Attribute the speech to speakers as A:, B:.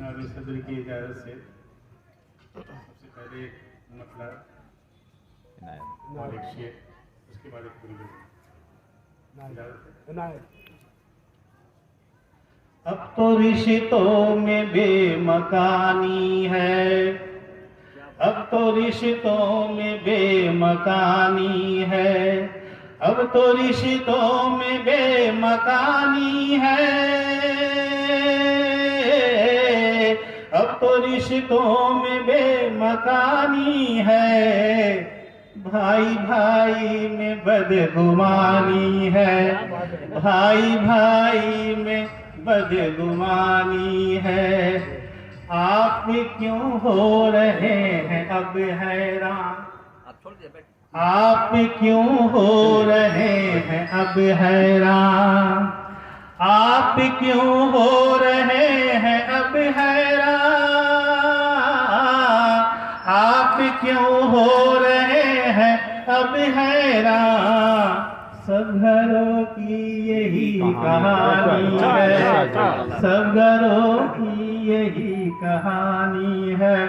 A: जनाब सदर की इजाज़त से सबसे पहले मतलब और एक शेर, उसके बाद एक पूरी अब तो रिश्तों में बेमकानी है, अब तो रिश्तों में बेमकानी है, अब तो रिश्तों में बेमकानी है, अब तो रिश्तों में बेमकानी है, भाई भाई में बदगुमानी है, भाई भाई में बदगुमानी है। आप क्यों हो रहे हैं अब हैरान, आप क्यों हो रहे हैं अब हैरान, आप क्यों हो रहे हैं अब हैरान, आप क्यों हो रहे हैं अब हैरान। सब घरों की यही कहानी है, सब घरों की यही कहानी है।